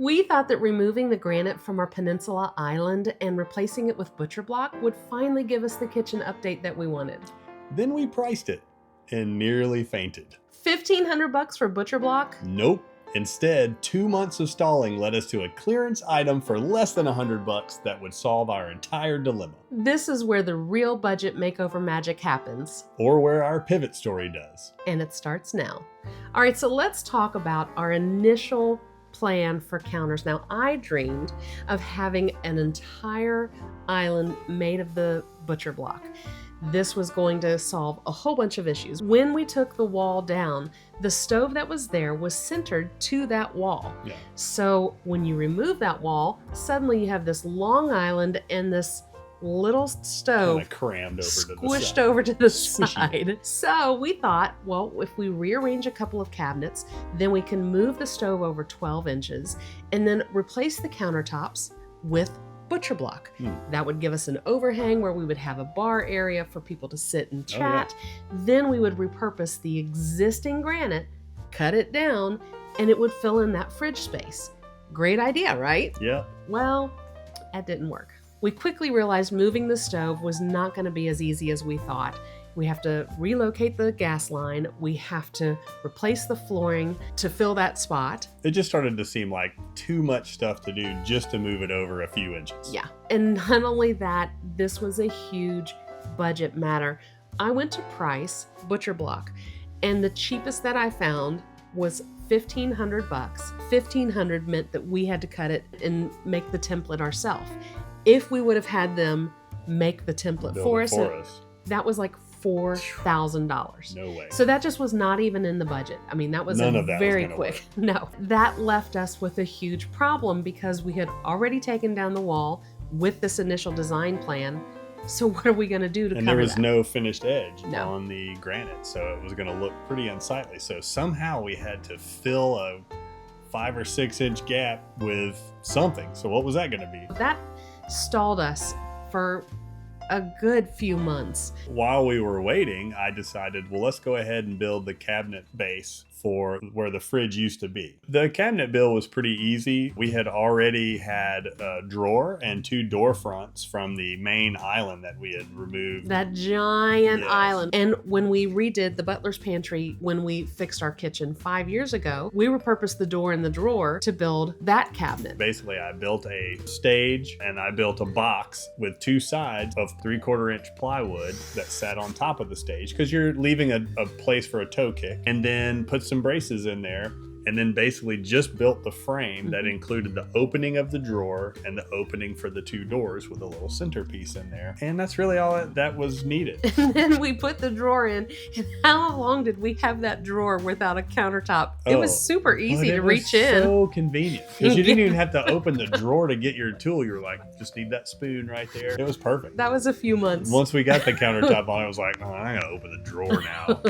We thought that removing the granite from our peninsula island and replacing it with butcher block would finally give us the kitchen update that we wanted. Then we priced it and nearly fainted. $1,500 for butcher block? Nope. Instead, 2 months of stalling led us to a clearance item for less than $100 that would solve our entire dilemma. This is where the real budget makeover magic happens. Or where our pivot story does. And it starts now. All right, so let's talk about our initial plan for counters. Now, I dreamed of having an entire island made of the butcher block. This was going to solve a whole bunch of issues. When we took the wall down, the stove that was there was centered to that wall. Yeah. So when you remove that wall, suddenly you have this long island and this little stove Kinda crammed over to the squished side. over to the Squishy. side. So we thought, well, if we rearrange a couple of cabinets, then we can move the stove over 12 inches and then replace the countertops with butcher block. That would give us an overhang where we would have a bar area for people to sit and chat. Then we would repurpose the existing granite, cut it down, and it would fill in that fridge space. Great idea, right? Yep. Well, that didn't work. We quickly realized moving the stove was not going to be as easy as we thought. We have to relocate the gas line. We have to replace the flooring to fill that spot. It just started to seem like too much stuff to do just to move it over a few inches. Yeah. And not only that, this was a huge budget matter. I went to price butcher block, and the cheapest that I found was $1,500. $1,500 meant that we had to cut it and make the template ourselves. If we would have had them make the template for us, that was like $4,000. No way. So that just was not even in the budget. I mean, that was None of that very was quick. No, that left us with a huge problem because we had already taken down the wall with this initial design plan. So what are we going to do to cover that? And there was no finished edge No. on the granite, so it was going to look pretty unsightly. So somehow we had to fill a 5 or 6 inch gap with something. So what was that going to be? That stalled us for a good few months. While we were waiting, I decided, well, let's go ahead and build the cabinet base for where the fridge used to be. The cabinet build was pretty easy. We had already had a drawer and 2 door fronts from the main island that we had removed. That giant Yes. island. And when we redid the butler's pantry, when we fixed our kitchen 5 years ago, we repurposed the door and the drawer to build that cabinet. Basically, I built a stage and I built a box with 2 sides of 3/4 inch plywood that sat on top of the stage because you're leaving a place for a toe kick, and then put some braces in there, and then basically just built the frame that included the opening of the drawer and the opening for the 2 doors with a little centerpiece in there. And that's really all that was needed. And then we put the drawer in. And how long did we have that drawer without a countertop? It was super easy to reach in. So convenient because you didn't even have to open the drawer to get your tool. You were like, just need that spoon right there. It was perfect. That was a few months. Once we got the countertop on, I was like, oh, I gotta open the drawer now.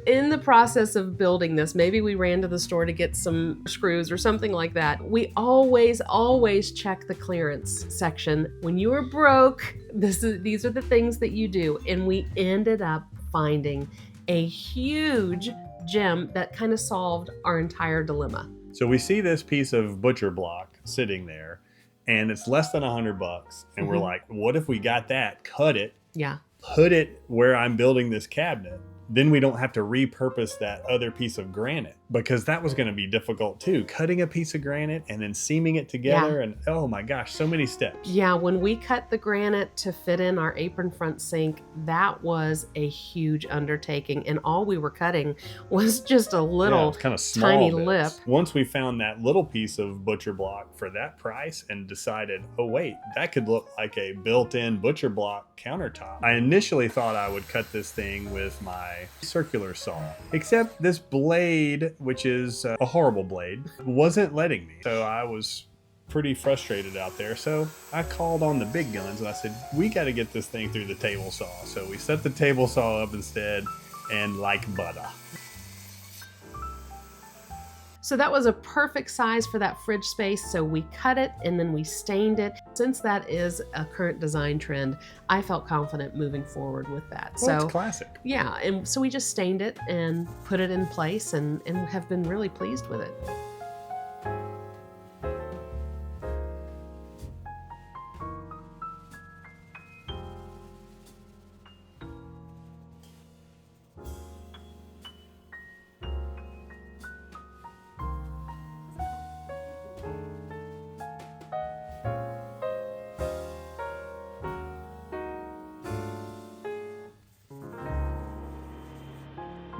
In the process of building this, maybe we ran to the store to get some screws or something like that. We always check the clearance section. When you are broke, these are the things that you do. And we ended up finding a huge gem that kind of solved our entire dilemma. So we see this piece of butcher block sitting there, and it's less than $100. And we're like, what if we got that, cut it, Yeah. put it where I'm building this cabinet? Then we don't have to repurpose that other piece of granite, because that was going to be difficult too. Cutting a piece of granite and then seaming it together, and oh my gosh, so many steps. Yeah, when we cut the granite to fit in our apron front sink, that was a huge undertaking. And all we were cutting was just a little kind of small tiny bits. lip. Once we found that little piece of butcher block for that price and decided, oh wait, that could look like a built-in butcher block countertop. I initially thought I would cut this thing with my circular saw, except this blade, which is a horrible blade, wasn't letting me. So I was pretty frustrated out there. So I called on the big guns and I said, we got to get this thing through the table saw. So we set the table saw up instead, and like butter. So that was a perfect size for that fridge space. So we cut it and then we stained it. Since that is a current design trend, I felt confident moving forward with that. Well, so it's classic. Yeah, and so we just stained it and put it in place and have been really pleased with it.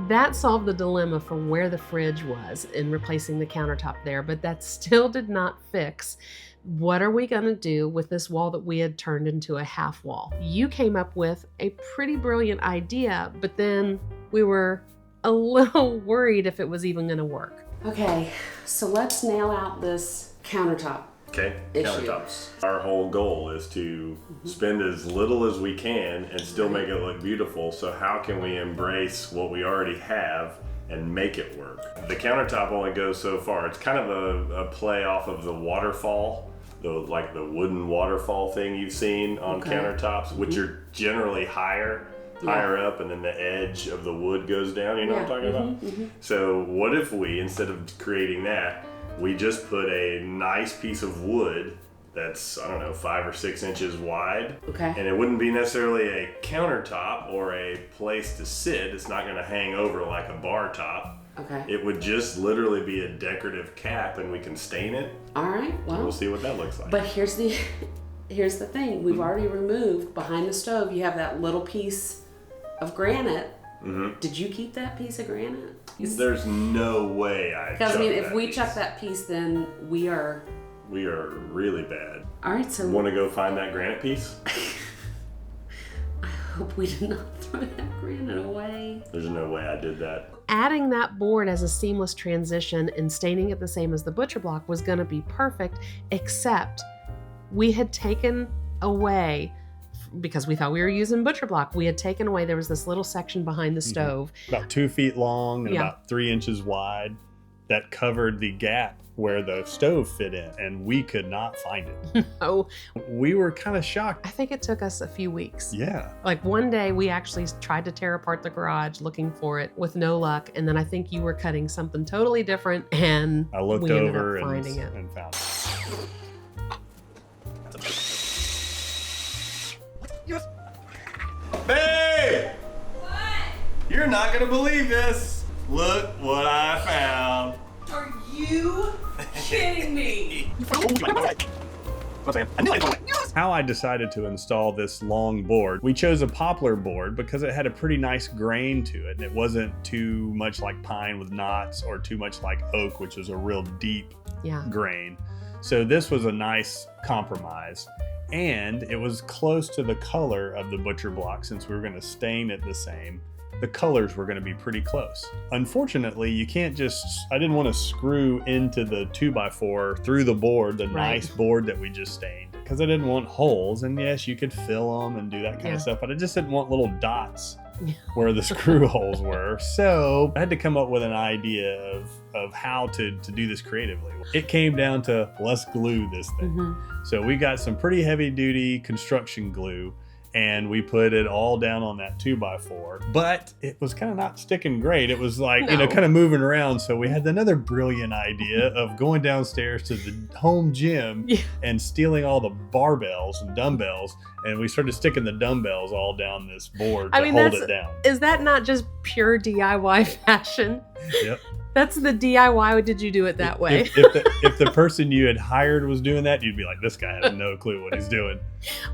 That solved the dilemma for where the fridge was in replacing the countertop there, but that still did not fix what are we going to do with this wall that we had turned into a half wall. You came up with a pretty brilliant idea, but then we were a little worried if it was even going to work. Okay, so let's nail out this countertop. Okay, issue. countertops. Our whole goal is to spend as little as we can and still make it look beautiful. So how can we embrace what we already have and make it work? The countertop only goes so far. It's kind of a play off of the waterfall, like the wooden waterfall thing you've seen on countertops, which are generally higher up, and then the edge of the wood goes down. You know what I'm talking about? So what if we, instead of creating that, we just put a nice piece of wood that's, I don't know, 5 or 6 inches wide. Okay. And it wouldn't be necessarily a countertop or a place to sit. It's not going to hang over like a bar top. Okay. It would just literally be a decorative cap, and we can stain it. All right, well. We'll see what that looks like. But here's the thing. We've already removed, behind the stove, you have that little piece of granite. Did you keep that piece of granite? There's no way Because I mean, if we chuck that piece, then we are really bad. All right, so Want to go find that granite piece? I hope we did not throw that granite away. There's no way I did that. Adding that board as a seamless transition and staining it the same as the butcher block was going to be perfect, except we had taken away, because we thought we were using butcher block, we had taken away, there was this little section behind the stove. About 2 feet long and about 3 inches wide that covered the gap where the stove fit in, and we could not find it. Oh, We were kind of shocked. I think it took us a few weeks. Yeah. Like one day we actually tried to tear apart the garage looking for it with no luck, and then I think you were cutting something totally different, and I looked we ended over up and finding it. found it. Babe! What? You're not gonna believe this. Look what I found. Are you kidding me? How I decided to install this long board. We chose a poplar board because it had a pretty nice grain to it, and it wasn't too much like pine with knots or too much like oak, which is a real deep grain. So this was a nice compromise, and it was close to the color of the butcher block. Since we were going to stain it the same, the colors were going to be pretty close. Unfortunately, you can't just, I didn't want to screw into the 2x4 through the board, the nice board that we just stained, because I didn't want holes. And yes, you could fill them and do that kind of stuff, but I just didn't want little dots where the screw holes were. So I had to come up with an idea of how to do this creatively. It came down to, let's glue this thing. So we got some pretty heavy duty construction glue, and we put it all down on that 2x4, but it was kind of not sticking great. It was like, you know, kind of moving around. So we had another brilliant idea of going downstairs to the home gym and stealing all the barbells and dumbbells. And we started sticking the dumbbells all down this board to hold it down. Is that not just pure DIY fashion? Yep. That's the DIY. Did you do it that way? If the person you had hired was doing that, you'd be like, this guy has no clue what he's doing.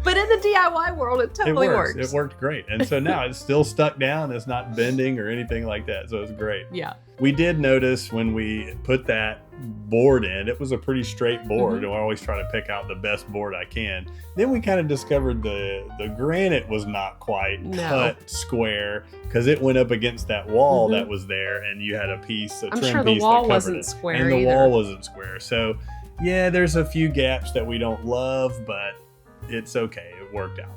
But in the DIY world, it totally works. It worked great. And so now it's still stuck down. It's not bending or anything like that. So it's great. Yeah. We did notice when we put that board in, it was a pretty straight board. And I always try to pick out the best board I can. Then we kind of discovered the granite was not quite cut square, because it went up against that wall that was there, and you had a piece, a trim piece that covered it. I'm sure the wall wasn't square either. And the wall wasn't square. So yeah, there's a few gaps that we don't love, but it's okay. It worked out.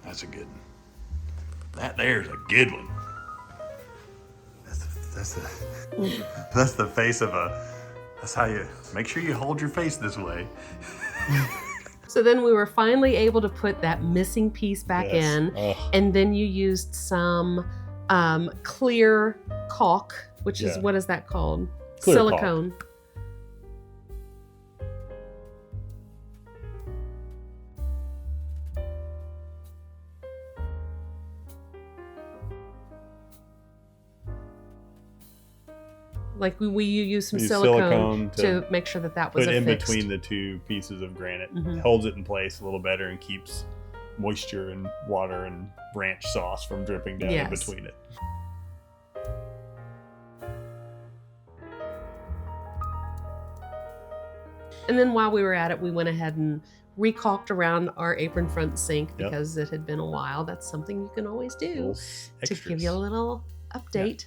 That's a good one. That there's a good one. That's the face of a. That's how you make sure you hold your face this way. So then we were finally able to put that missing piece back in, and then you used some clear caulk, which is, what is that called? Clear silicone. Caulk. Like we use some silicone to make sure that was put in affixed. between the two pieces of granite. Holds it in place a little better and keeps moisture and water and ranch sauce from dripping down in between it. And then while we were at it, we went ahead and recaulked around our apron front sink because it had been a while. That's something you can always do to give you a little update.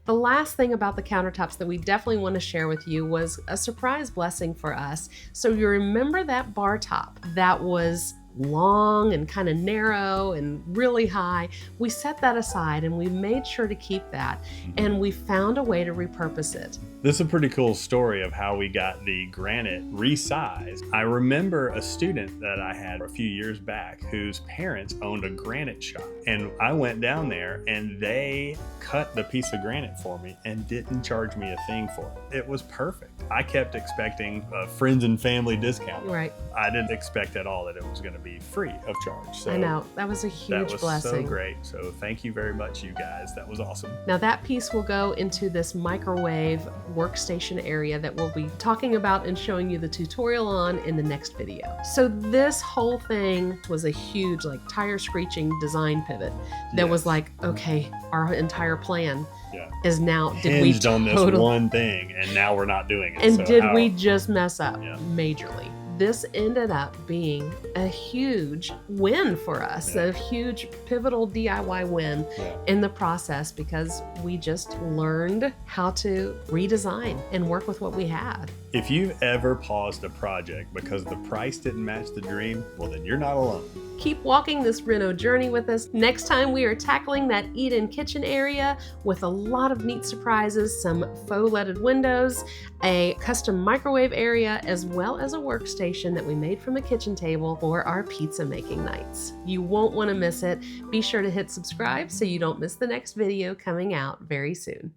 The last thing about the countertops that we definitely want to share with you was a surprise blessing for us. So you remember that bar top that was long and kind of narrow and really high? We set that aside and we made sure to keep that, and we found a way to repurpose it. This is a pretty cool story of how we got the granite resized. I remember a student that I had a few years back whose parents owned a granite shop, and I went down there and they cut the piece of granite for me and didn't charge me a thing for it. It was perfect. I kept expecting a friends and family discount. Right. I didn't expect at all that it was going to be free of charge. So I know. That was a huge blessing. So great. So thank you very much, you guys. That was awesome. Now that piece will go into this microwave workstation area that we'll be talking about and showing you the tutorial on in the next video. So this whole thing was a huge, like, tire screeching design pivot that was like, okay, our entire plan is now hinged on this one thing, and now we're not doing it. And so did we just mess up majorly? This ended up being a huge win for us, a huge pivotal DIY win in the process, because we just learned how to redesign and work with what we had. If you've ever paused a project because the price didn't match the dream, well, then you're not alone. Keep walking this reno journey with us. Next time we are tackling that eat-in kitchen area with a lot of neat surprises, some faux leaded windows, a custom microwave area, as well as a workstation that we made from a kitchen table for our pizza making nights. You won't want to miss it. Be sure to hit subscribe so you don't miss the next video coming out very soon.